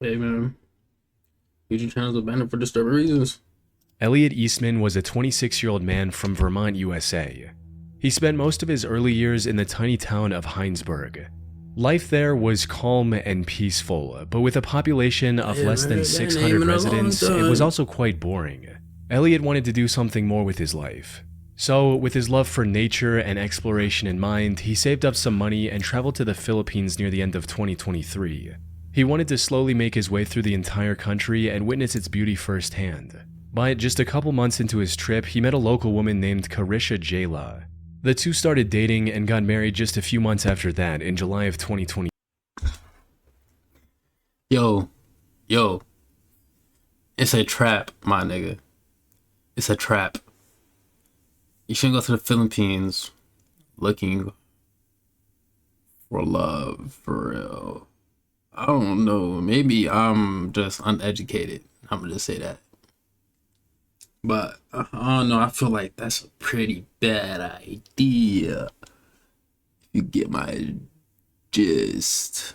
Hey man, YouTube channels are banned for disturbing reasons. Elliot Eastman was a 26-year-old man from Vermont, USA. He spent most of his early years in the tiny town of Heinsberg. Life there was calm and peaceful, but with a population of less than 600 residents, it was also quite boring. Elliot wanted to do something more with his life. So, with his love for nature and exploration in mind, he saved up some money and traveled to the Philippines near the end of 2023. He wanted to slowly make his way through the entire country and witness its beauty firsthand. But just a couple months into his trip, he met a local woman named Carisha Jayla. The two started dating and got married just a few months after that in July of 2020. Yo, it's a trap, my nigga. It's a trap. You shouldn't go to the Philippines looking for love, for real. I don't know. Maybe I'm just uneducated. I'm gonna just say that. But I don't know. I feel like that's a pretty bad idea. You get my gist.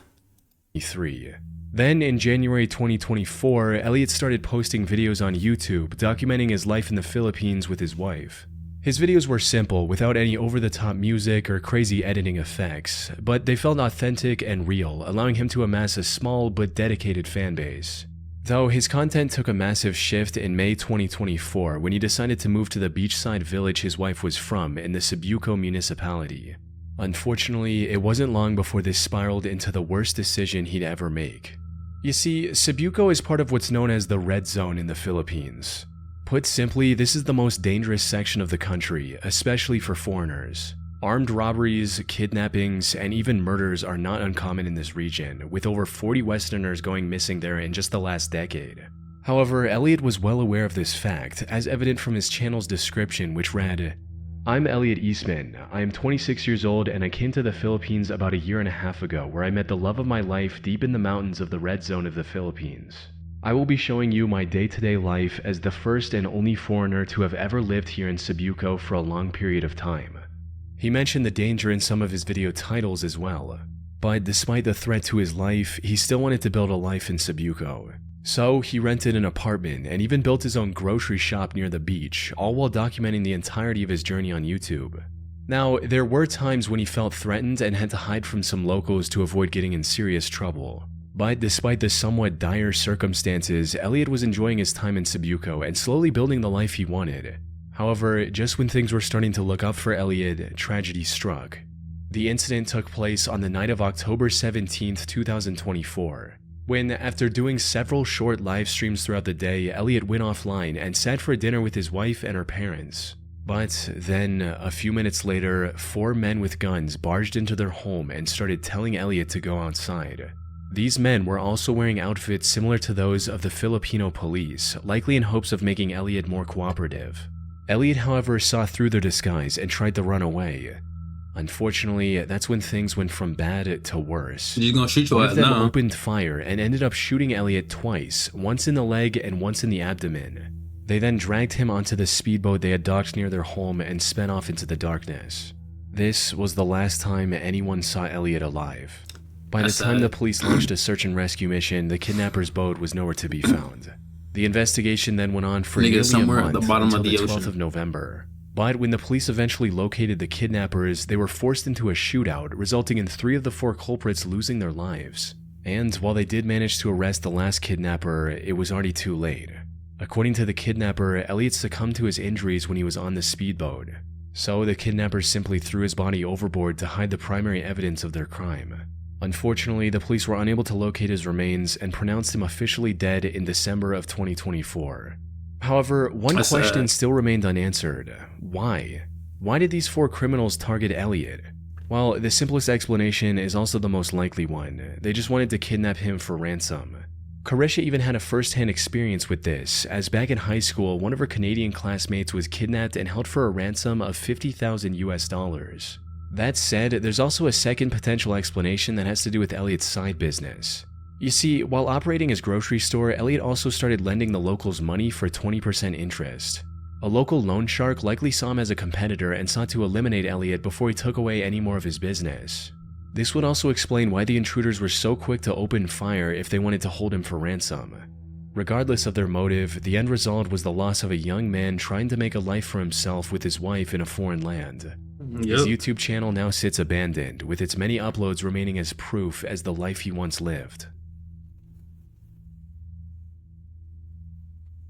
Then in January 2024, Elliot started posting videos on YouTube documenting his life in the Philippines with his wife. His videos were simple, without any over-the-top music or crazy editing effects, but they felt authentic and real, allowing him to amass a small but dedicated fan base. Though his content took a massive shift in May 2024 when he decided to move to the beachside village his wife was from in the Cebuco municipality. Unfortunately, it wasn't long before this spiraled into the worst decision he'd ever make. You see, Cebuco is part of what's known as the Red Zone in the Philippines. Put simply, this is the most dangerous section of the country, especially for foreigners. Armed robberies, kidnappings, and even murders are not uncommon in this region, with over 40 Westerners going missing there in just the last decade. However, Elliot was well aware of this fact, as evident from his channel's description, which read, "I'm Elliot Eastman. I am 26 years old and I came to the Philippines about a year and a half ago, where I met the love of my life deep in the mountains of the Red Zone of the Philippines. I will be showing you my day-to-day life as the first and only foreigner to have ever lived here in Cebuco for a long period of time." He mentioned the danger in some of his video titles as well. But despite the threat to his life, he still wanted to build a life in Cebuco. So he rented an apartment and even built his own grocery shop near the beach, all while documenting the entirety of his journey on YouTube. Now, there were times when he felt threatened and had to hide from some locals to avoid getting in serious trouble. But despite the somewhat dire circumstances, Elliot was enjoying his time in Cebuco and slowly building the life he wanted. However, just when things were starting to look up for Elliot, tragedy struck. The incident took place on the night of October 17th, 2024, when, after doing several short live streams throughout the day, Elliot went offline and sat for dinner with his wife and her parents. But then, a few minutes later, 4 men with guns barged into their home and started telling Elliot to go outside. These men were also wearing outfits similar to those of the Filipino police, likely in hopes of making Elliot more cooperative. Elliot, however, saw through their disguise and tried to run away. Unfortunately, that's when things went from bad to worse. He's gonna shoot you One at of them now. opened fire and ended up shooting Elliot twice, once in the leg and once in the abdomen. They then dragged him onto the speedboat they had docked near their home and sped off into the darkness. This was the last time anyone saw Elliot alive. By the time the police launched a search and rescue mission, the kidnapper's boat was nowhere to be found. The investigation then went on for nearly a somewhere at month the bottom until of the the 12th ocean. of November. But when the police eventually located the kidnappers, they were forced into a shootout, resulting in 3 of the 4 culprits losing their lives. And while they did manage to arrest the last kidnapper, it was already too late. According to the kidnapper, Elliot succumbed to his injuries when he was on the speedboat. So the kidnappers simply threw his body overboard to hide the primary evidence of their crime. Unfortunately, the police were unable to locate his remains and pronounced him officially dead in December of 2024. However, one question still remained unanswered. Why? Why did these 4 criminals target Elliot? Well, the simplest explanation is also the most likely one. They just wanted to kidnap him for ransom. Carisha even had a first-hand experience with this, as back in high school, one of her Canadian classmates was kidnapped and held for a ransom of $50,000 US. That said, there's also a second potential explanation that has to do with Elliot's side business. You see, while operating his grocery store, Elliot also started lending the locals money for 20% interest. A local loan shark likely saw him as a competitor and sought to eliminate Elliot before he took away any more of his business. This would also explain why the intruders were so quick to open fire if they wanted to hold him for ransom. Regardless of their motive, the end result was the loss of a young man trying to make a life for himself with his wife in a foreign land. His YouTube channel now sits abandoned, with its many uploads remaining as proof as the life he once lived.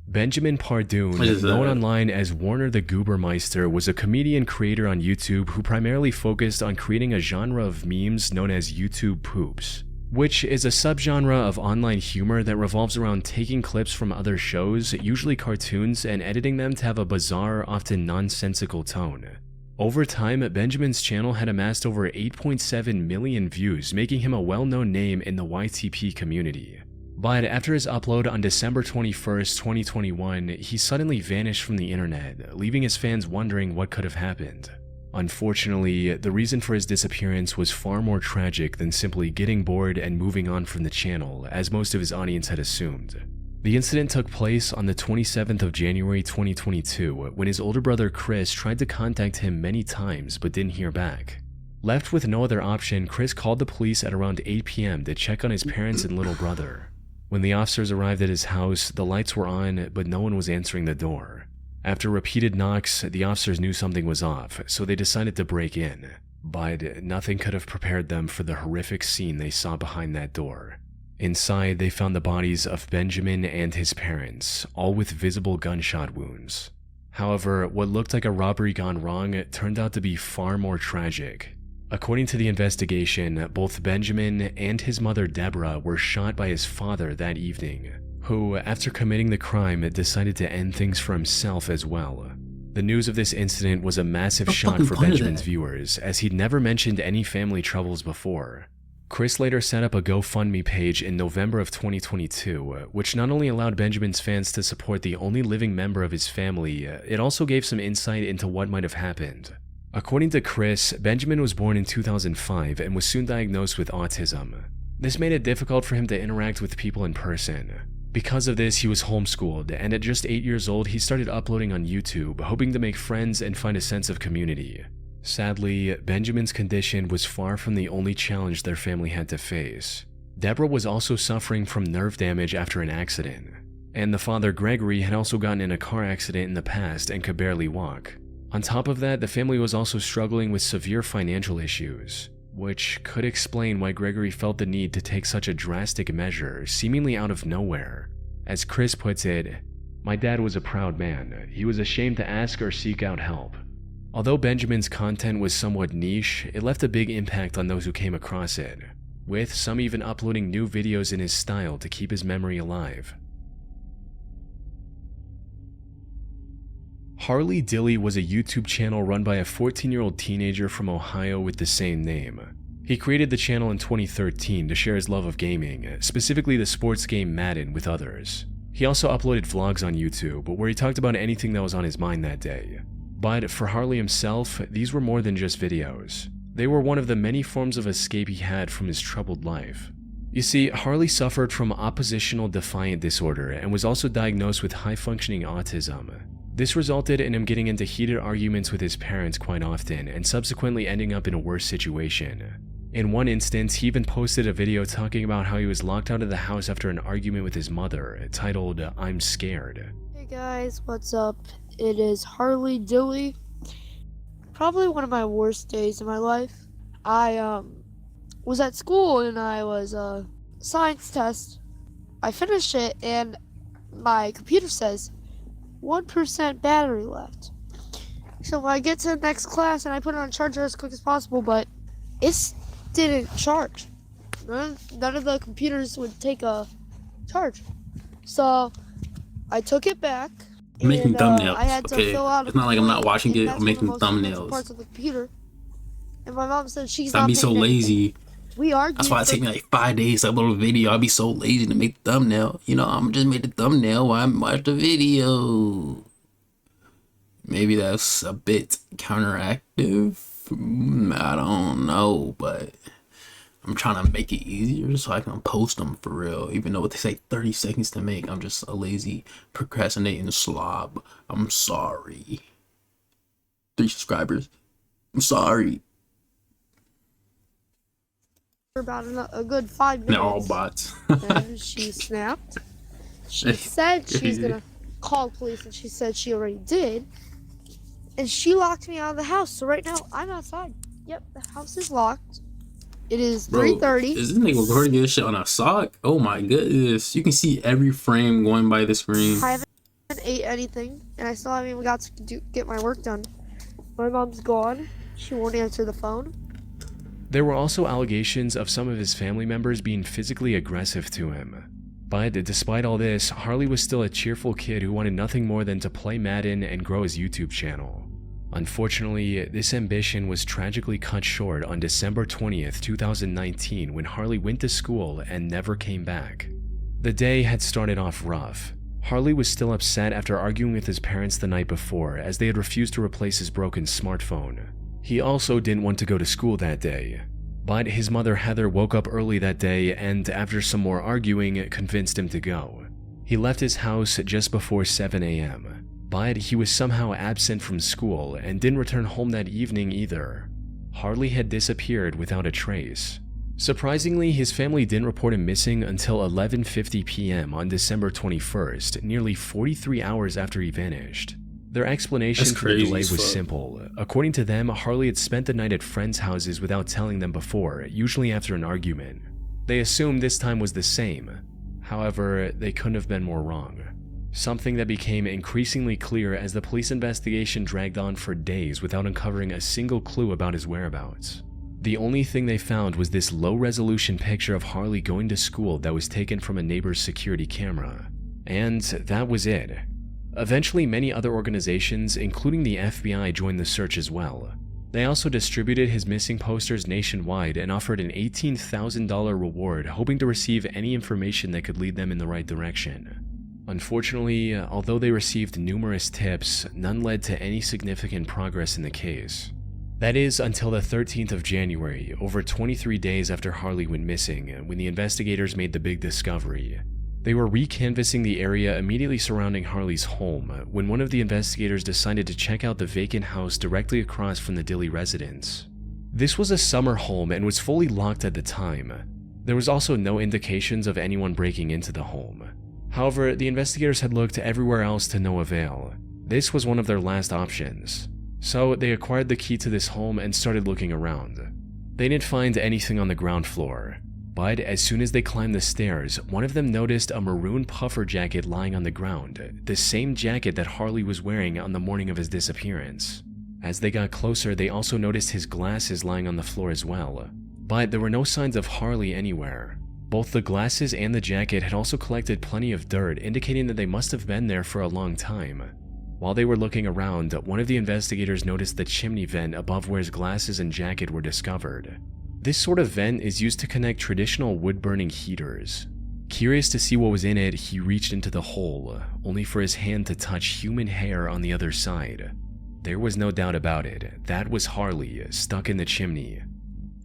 Benjamin Pardun, known online as Warner the Goobermeister, was a comedian creator on YouTube who primarily focused on creating a genre of memes known as YouTube poops, which is a subgenre of online humor that revolves around taking clips from other shows, usually cartoons, and editing them to have a bizarre, often nonsensical tone. Over time, Benjamin's channel had amassed over 8.7 million views, making him a well-known name in the YTP community. But after his upload on December 21st, 2021, he suddenly vanished from the internet, leaving his fans wondering what could have happened. Unfortunately, the reason for his disappearance was far more tragic than simply getting bored and moving on from the channel, as most of his audience had assumed. The incident took place on the 27th of January 2022, when his older brother Chris tried to contact him many times but didn't hear back. Left with no other option, Chris called the police at around 8 p.m. to check on his parents and little brother. When the officers arrived at his house, the lights were on, but no one was answering the door. After repeated knocks, the officers knew something was off, so they decided to break in. But nothing could have prepared them for the horrific scene they saw behind that door. Inside, they found the bodies of Benjamin and his parents, all with visible gunshot wounds. However, what looked like a robbery gone wrong turned out to be far more tragic. According to the investigation, both Benjamin and his mother Deborah were shot by his father that evening, who, after committing the crime, decided to end things for himself as well. The news of this incident was a massive shock for Benjamin's viewers, as he'd never mentioned any family troubles before. Chris later set up a GoFundMe page in November of 2022, which not only allowed Benjamin's fans to support the only living member of his family, it also gave some insight into what might have happened. According to Chris, Benjamin was born in 2005 and was soon diagnosed with autism. This made it difficult for him to interact with people in person. Because of this, he was homeschooled, and at just 8 years old, he started uploading on YouTube, hoping to make friends and find a sense of community. Sadly, Benjamin's condition was far from the only challenge their family had to face. Deborah was also suffering from nerve damage after an accident, and the father Gregory had also gotten in a car accident in the past and could barely walk. On top of that, the family was also struggling with severe financial issues, which could explain why Gregory felt the need to take such a drastic measure, seemingly out of nowhere. As Chris puts it, "My dad was a proud man. He was ashamed to ask or seek out help." Although Benjamin's content was somewhat niche, it left a big impact on those who came across it, with some even uploading new videos in his style to keep his memory alive. Harley Dilly was a YouTube channel run by a 14-year-old teenager from Ohio with the same name. He created the channel in 2013 to share his love of gaming, specifically the sports game Madden, with others. He also uploaded vlogs on YouTube, where he talked about anything that was on his mind that day. But for Harley himself, these were more than just videos. They were one of the many forms of escape he had from his troubled life. You see, Harley suffered from oppositional defiant disorder and was also diagnosed with high-functioning autism. This resulted in him getting into heated arguments with his parents quite often and subsequently ending up in a worse situation. In one instance, he even posted a video talking about how he was locked out of the house after an argument with his mother, titled, "I'm Scared." Hey guys, what's up? It is Harley Dilly. Probably one of my worst days in my life. I was at school and I was science test. I finished it and my computer says 1% battery left. So I get to the next class and I put it on charger as quick as possible, but it didn't charge. None of the computers would take a charge. So I took it back. I'm making thumbnails, I had to okay? fill out It's not like I'm not form, watching and it, that's I'm making one of the most essential thumbnails. parts of the computer. And my mom said she's I'd not be so paying lazy. anything. We argued. That's why it takes me like 5 days to upload a video. I'd be so lazy to make the thumbnail. You know, I'm just made the thumbnail while I watch the video. Maybe that's a bit counteractive. I don't know, but I'm trying to make it easier so I can post them for real. Even though they say 30 seconds to make, I'm just a lazy, procrastinating slob. I'm sorry. 3 subscribers. I'm sorry. about a good 5 They're all minutes. bots. And she snapped. She said she's gonna call police, and she said she already did. And she locked me out of the house. So right now I'm outside. Yep, the house is locked. It is Bro, 3:30. is this nigga recording this shit on a sock? Oh my goodness. You can see every frame going by the screen. I haven't ate anything, and I still haven't even got to get my work done. My mom's gone. She won't answer the phone. There were also allegations of some of his family members being physically aggressive to him. But despite all this, Harley was still a cheerful kid who wanted nothing more than to play Madden and grow his YouTube channel. Unfortunately, this ambition was tragically cut short on December 20th, 2019 when Harley went to school and never came back. The day had started off rough. Harley was still upset after arguing with his parents the night before as they had refused to replace his broken smartphone. He also didn't want to go to school that day. But his mother Heather woke up early that day and, after some more arguing, convinced him to go. He left his house just before 7 a.m., but he was somehow absent from school and didn't return home that evening either. Harley had disappeared without a trace. Surprisingly, his family didn't report him missing until 11:50 p.m. on December 21st, nearly 43 hours after he vanished. Their explanation That's for the crazy delay as was fuck. simple. According to them, Harley had spent the night at friends' houses without telling them before, usually after an argument. They assumed this time was the same. However, they couldn't have been more wrong. Something that became increasingly clear as the police investigation dragged on for days without uncovering a single clue about his whereabouts. The only thing they found was this low-resolution picture of Harley going to school that was taken from a neighbor's security camera. And that was it. Eventually, many other organizations, including the FBI, joined the search as well. They also distributed his missing posters nationwide and offered an $18,000 reward, hoping to receive any information that could lead them in the right direction. Unfortunately, although they received numerous tips, none led to any significant progress in the case. That is until the 13th of January, over 23 days after Harley went missing, when the investigators made the big discovery. They were re-canvassing the area immediately surrounding Harley's home when one of the investigators decided to check out the vacant house directly across from the Dilley residence. This was a summer home and was fully locked at the time. There was also no indications of anyone breaking into the home. However, the investigators had looked everywhere else to no avail. This was one of their last options. So they acquired the key to this home and started looking around. They didn't find anything on the ground floor. But as soon as they climbed the stairs, one of them noticed a maroon puffer jacket lying on the ground, the same jacket that Harley was wearing on the morning of his disappearance. As they got closer, they also noticed his glasses lying on the floor as well. But there were no signs of Harley anywhere. Both the glasses and the jacket had also collected plenty of dirt, indicating that they must have been there for a long time. While they were looking around, one of the investigators noticed the chimney vent above where his glasses and jacket were discovered. This sort of vent is used to connect traditional wood-burning heaters. Curious to see what was in it, he reached into the hole, only for his hand to touch human hair on the other side. There was no doubt about it, that was Harley, stuck in the chimney.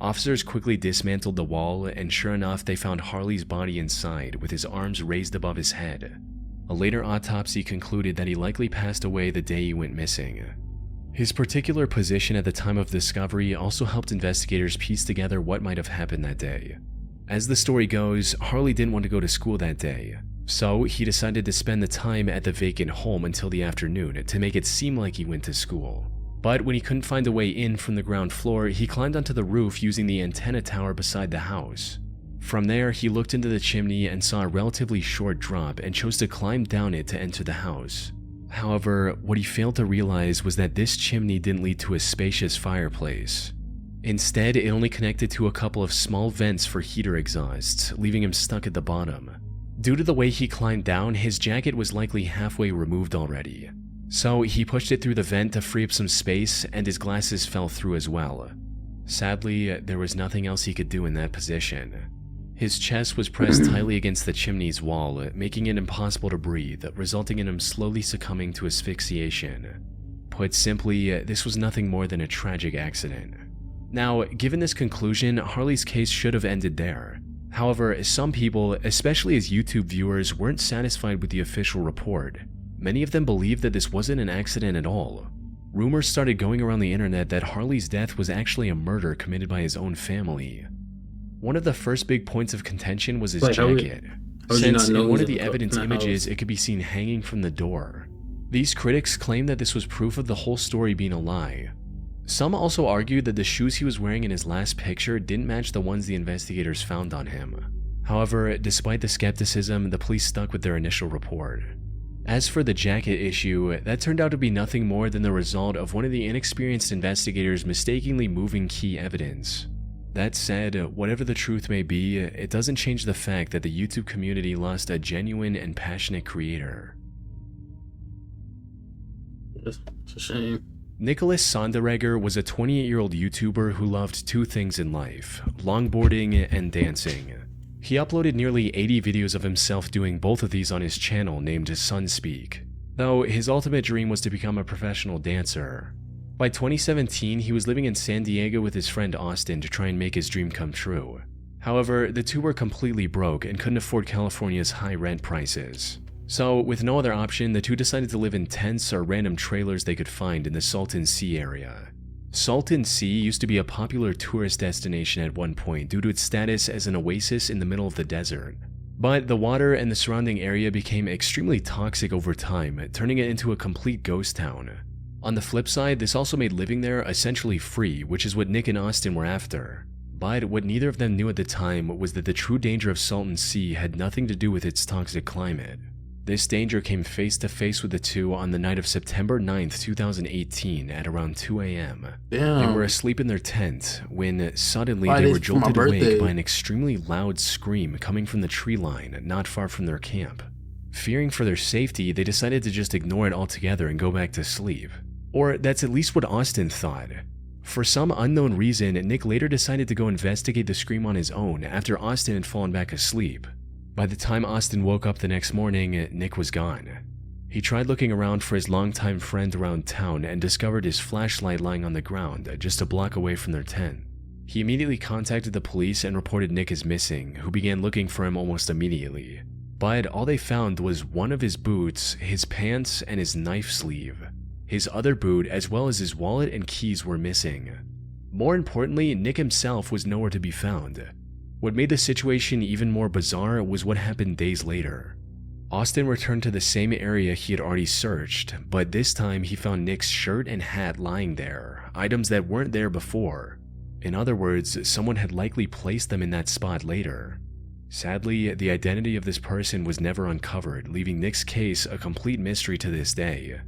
Officers quickly dismantled the wall, and sure enough, they found Harley's body inside, with his arms raised above his head. A later autopsy concluded that he likely passed away the day he went missing. His particular position at the time of discovery also helped investigators piece together what might have happened that day. As the story goes, Harley didn't want to go to school that day, so he decided to spend the time at the vacant home until the afternoon to make it seem like he went to school. But when he couldn't find a way in from the ground floor, he climbed onto the roof using the antenna tower beside the house. From there, he looked into the chimney and saw a relatively short drop and chose to climb down it to enter the house. However, what he failed to realize was that this chimney didn't lead to a spacious fireplace. Instead, it only connected to a couple of small vents for heater exhausts, leaving him stuck at the bottom. Due to the way he climbed down, his jacket was likely halfway removed already. So he pushed it through the vent to free up some space, and his glasses fell through as well. Sadly, there was nothing else he could do in that position. His chest was pressed tightly against the chimney's wall, making it impossible to breathe, resulting in him slowly succumbing to asphyxiation. Put simply, this was nothing more than a tragic accident. Now, given this conclusion, Harley's case should have ended there. However, some people, especially his YouTube viewers, weren't satisfied with the official report. Many of them believed that this wasn't an accident at all. Rumors started going around the internet that Harley's death was actually a murder committed by his own family. One of the first big points of contention was his Wait, how would- jacket, how would you since not know in one he's of the in the evidence house? images it could be seen hanging from the door. These critics claimed that this was proof of the whole story being a lie. Some also argued that the shoes he was wearing in his last picture didn't match the ones the investigators found on him. However, despite the skepticism, the police stuck with their initial report. As for the jacket issue, that turned out to be nothing more than the result of one of the inexperienced investigators mistakenly moving key evidence. That said, whatever the truth may be, it doesn't change the fact that the YouTube community lost a genuine and passionate creator. It's a shame. Nicholas Sonderegger was a 28-year-old YouTuber who loved two things in life: longboarding and dancing. He uploaded nearly 80 videos of himself doing both of these on his channel named Sunspeak, though his ultimate dream was to become a professional dancer. By 2017, he was living in San Diego with his friend Austin to try and make his dream come true. However, the two were completely broke and couldn't afford California's high rent prices. So, with no other option, the two decided to live in tents or random trailers they could find in the Salton Sea area. Salton Sea used to be a popular tourist destination at one point due to its status as an oasis in the middle of the desert. But the water and the surrounding area became extremely toxic over time, turning it into a complete ghost town. On the flip side, this also made living there essentially free, which is what Nick and Austin were after. But what neither of them knew at the time was that the true danger of Salton Sea had nothing to do with its toxic climate. This danger came face to face with the two on the night of September 9th, 2018 at around 2 a.m. Damn. They were asleep in their tent when suddenly 5 they days were before my jolted awake birthday. by an extremely loud scream coming from the tree line not far from their camp. Fearing for their safety, they decided to just ignore it altogether and go back to sleep. Or that's at least what Austin thought. For some unknown reason, Nick later decided to go investigate the scream on his own after Austin had fallen back asleep. By the time Austin woke up the next morning, Nick was gone. He tried looking around for his longtime friend around town and discovered his flashlight lying on the ground just a block away from their tent. He immediately contacted the police and reported Nick as missing, who began looking for him almost immediately. But all they found was one of his boots, his pants, and his knife sleeve. His other boot, as well as his wallet and keys, were missing. More importantly, Nick himself was nowhere to be found. What made the situation even more bizarre was what happened days later. Austin returned to the same area he had already searched, but this time he found Nick's shirt and hat lying there, items that weren't there before. In other words, someone had likely placed them in that spot later. Sadly, the identity of this person was never uncovered, leaving Nick's case a complete mystery to this day.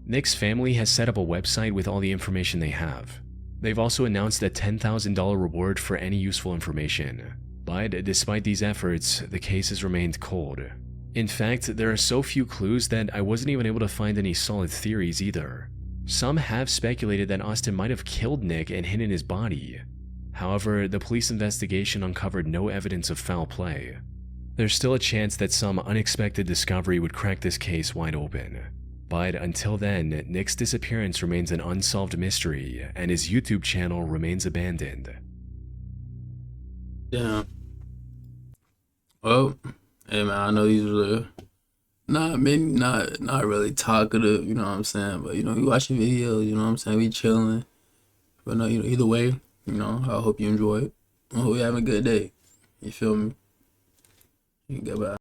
Nick's family has set up a website with all the information they have. They've also announced a $10,000 reward for any useful information. But despite these efforts, the case has remained cold. In fact, there are so few clues that I wasn't even able to find any solid theories either. Some have speculated that Austin might have killed Nick and hidden his body. However, the police investigation uncovered no evidence of foul play. There's still a chance that some unexpected discovery would crack this case wide open. But until then, Nick's disappearance remains an unsolved mystery, and his YouTube channel remains abandoned. Yeah. Well, hey man, I know these were not really talkative, you know what I'm saying? But we watching videos, you know what I'm saying? We chilling. But no, either way, I hope you enjoy it. I hope you have a good day. You feel me? Goodbye.